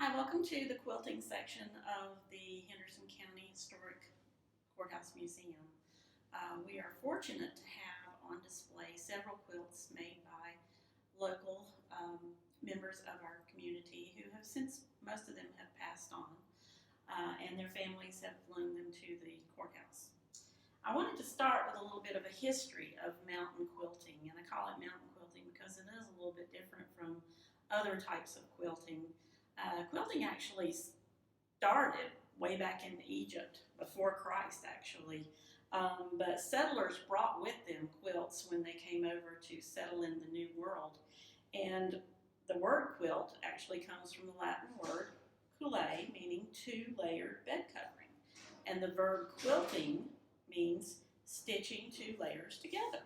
Hi, welcome to the quilting section of the Henderson County Historic Courthouse Museum. We are fortunate to have on display several quilts made by local members of our community who have since, most of them have passed on, and their families have loaned them to the courthouse. I wanted to start with a little bit of a history of mountain quilting, and I call it mountain quilting because it is a little bit different from other types of quilting. Quilting actually started way back in Egypt, before Christ actually, but settlers brought with them quilts when they came over to settle in the New World. And the word quilt actually comes from the Latin word cullae, meaning two-layered bed covering. And the verb quilting means stitching two layers together.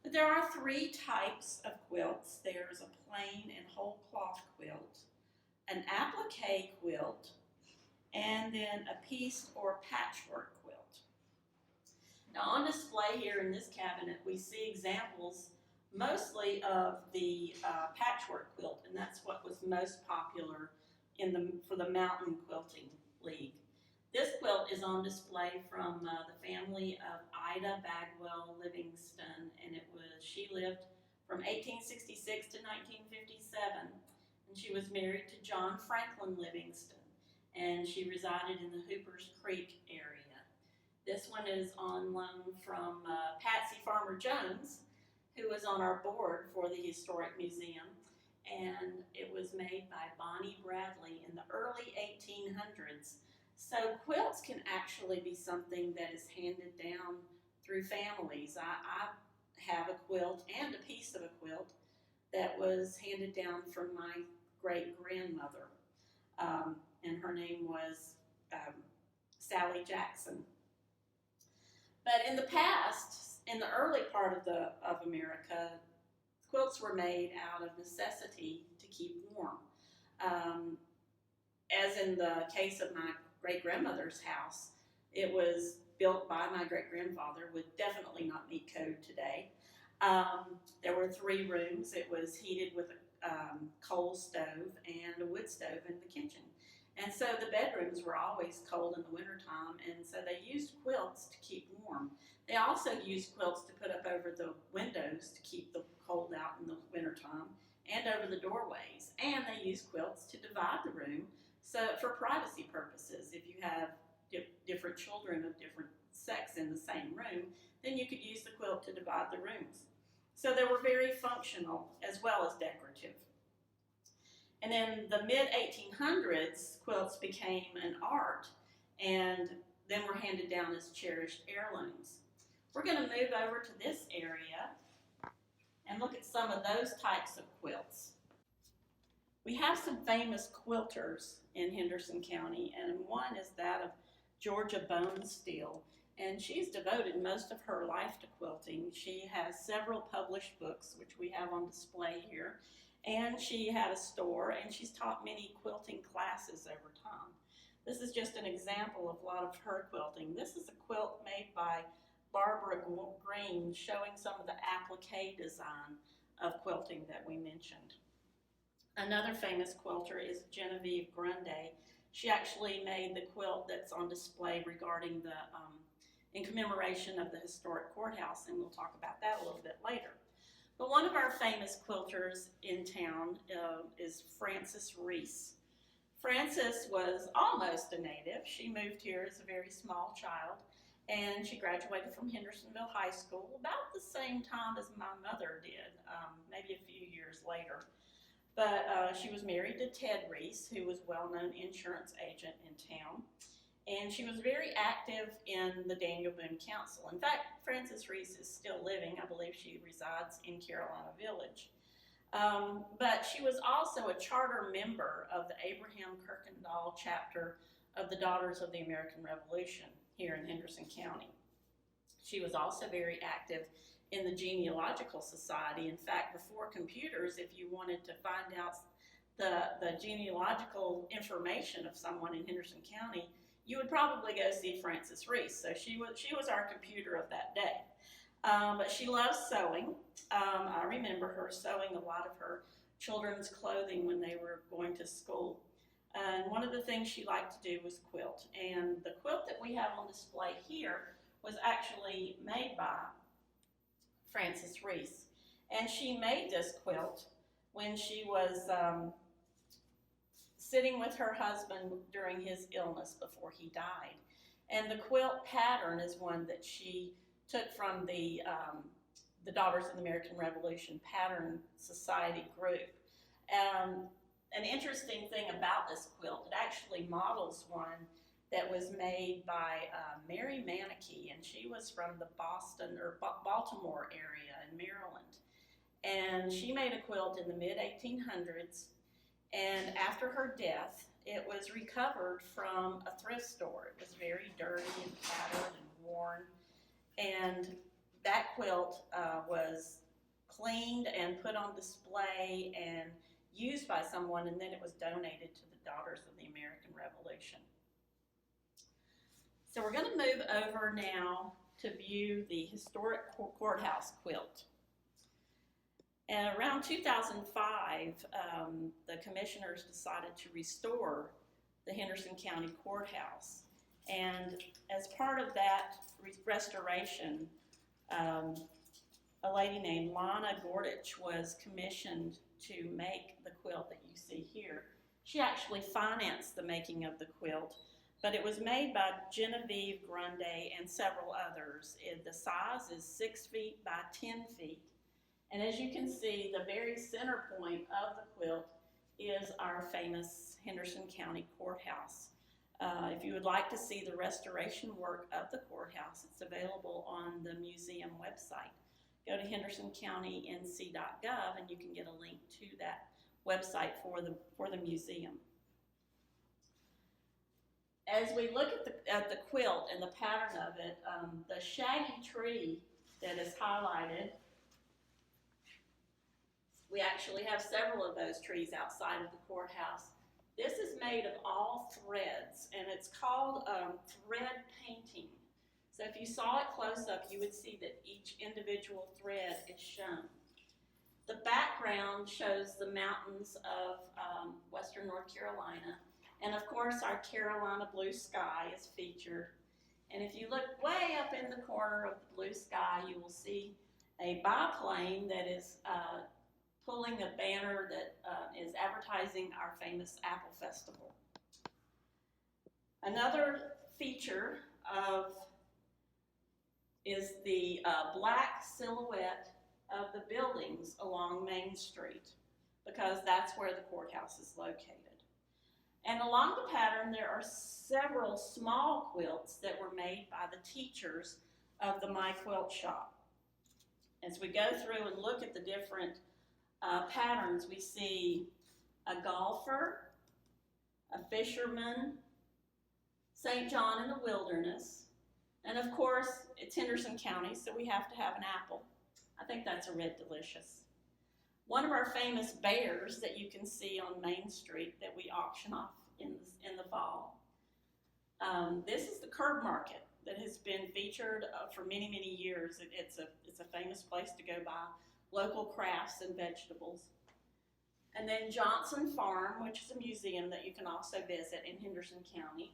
But there are three types of quilts. There's a plain and whole cloth quilt, an applique quilt, and then a pieced or patchwork quilt. Now on display here in this cabinet we see examples mostly of the patchwork quilt, and that's what was most popular for the Mountain Quilting League. This quilt is on display from the family of Ida Bagwell Livingston, and she lived from 1866 to 1957. And she was married to John Franklin Livingston, and she resided in the Hoopers Creek area. This one is on loan from Patsy Farmer Jones, who was on our board for the Historic Museum, and it was made by Bonnie Bradley in the early 1800s. So quilts can actually be something that is handed down through families. I have a quilt and a piece of a quilt that was handed down from my great-grandmother, and her name was Sally Jackson. But in the past, in the early part of America, quilts were made out of necessity to keep warm. As in the case of my great-grandmother's house, it was built by my great-grandfather, would definitely not meet code today. There were 3 rooms. It was heated with a coal stove and a wood stove in the kitchen. And so the bedrooms were always cold in the wintertime, and so they used quilts to keep warm. They also used quilts to put up over the windows to keep the cold out in the wintertime, and over the doorways. And they used quilts to divide the room, so for privacy purposes. If you have different children of different sex in the same room, then you could use the quilt to divide the rooms. So they were very functional as well as decorative. And in the mid-1800s, quilts became an art and then were handed down as cherished heirlooms. We're going to move over to this area and look at some of those types of quilts. We have some famous quilters in Henderson County, and one is that of Georgia Bonesteel. And she's devoted most of her life to quilting. She has several published books, which we have on display here. And she had a store, and she's taught many quilting classes over time. This is just an example of a lot of her quilting. This is a quilt made by Barbara Green, showing some of the applique design of quilting that we mentioned. Another famous quilter is Genevieve Grundy. She actually made the quilt that's on display regarding in commemoration of the historic courthouse, and we'll talk about that a little bit later. But one of our famous quilters in town is Frances Reese. Frances was almost a native. She moved here as a very small child, and she graduated from Hendersonville High School about the same time as my mother did, maybe a few years later. But she was married to Ted Reese, who was a well-known insurance agent in town. And she was very active in the Daniel Boone Council. In fact, Frances Reese is still living. I believe she resides in Carolina Village. But she was also a charter member of the Abraham Kirkendall chapter of the Daughters of the American Revolution here in Henderson County. She was also very active in the Genealogical Society. In fact, before computers, if you wanted to find out the genealogical information of someone in Henderson County, you would probably go see Frances Reese. So she was our computer of that day. But she loves sewing. I remember her sewing a lot of her children's clothing when they were going to school. And one of the things she liked to do was quilt. And the quilt that we have on display here was actually made by Frances Reese. And she made this quilt when she was sitting with her husband during his illness before he died. And the quilt pattern is one that she took from the Daughters of the American Revolution Pattern Society group. An interesting thing about this quilt, it actually models one that was made by Mary Manickey, and she was from the Boston or Baltimore area in Maryland. And she made a quilt in the mid-1800s, and after her death, it was recovered from a thrift store. It was very dirty and tattered and worn, and that quilt was cleaned and put on display and used by someone, and then it was donated to the Daughters of the American Revolution. So we're going to move over now to view the historic courthouse quilt. And around 2005, the commissioners decided to restore the Henderson County Courthouse. And as part of that restoration, a lady named Lana Gordich was commissioned to make the quilt that you see here. She actually financed the making of the quilt, but it was made by Genevieve Grundy and several others. The size is 6 feet by 10 feet. And as you can see, the very center point of the quilt is our famous Henderson County Courthouse. If you would like to see the restoration work of the courthouse, it's available on the museum website. Go to hendersoncounty.nc.gov and you can get a link to that website for the museum. As we look at the quilt and the pattern of it, the shaggy tree that is highlighted, we actually have several of those trees outside of the courthouse. This is made of all threads, and it's called thread painting. So if you saw it close up, you would see that each individual thread is shown. The background shows the mountains of western North Carolina, and of course our Carolina blue sky is featured. And if you look way up in the corner of the blue sky, you will see a biplane that is pulling a banner that is advertising our famous Apple Festival. Another feature is the black silhouette of the buildings along Main Street, because that's where the courthouse is located. And along the pattern, there are several small quilts that were made by the teachers of the My Quilt Shop. As we go through and look at the different patterns, we see a golfer, a fisherman, St. John in the wilderness, and of course, it's Henderson County, so we have to have an apple. I think that's a red delicious. One of our famous bears that you can see on Main Street that we auction off in the fall. This is the Curb Market that has been featured for many, many years. It's a famous place to go buy local crafts and vegetables. And then Johnson Farm, which is a museum that you can also visit in Henderson County.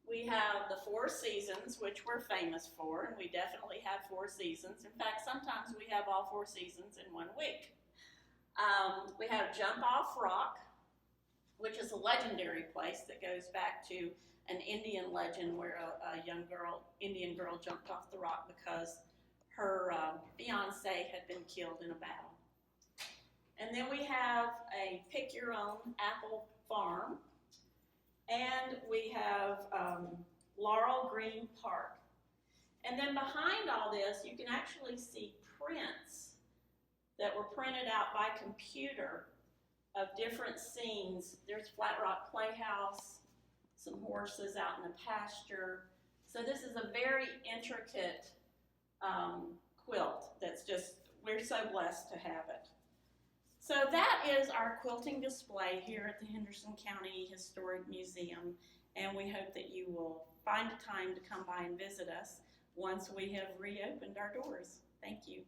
We have the Four Seasons, which we're famous for, and we definitely have 4 seasons. In fact, sometimes we have all 4 seasons in one week. We have Jump Off Rock, which is a legendary place that goes back to an Indian legend where a young Indian girl jumped off the rock because her fiance had been killed in a battle. And then we have a Pick Your Own Apple Farm, and we have Laurel Green Park. And then behind all this, you can actually see prints that were printed out by computer of different scenes. There's Flat Rock Playhouse, some horses out in the pasture. So this is a very intricate quilt that's just, we're so blessed to have it. So that is our quilting display here at the Henderson County Historic Museum, and we hope that you will find a time to come by and visit us once we have reopened our doors. Thank you.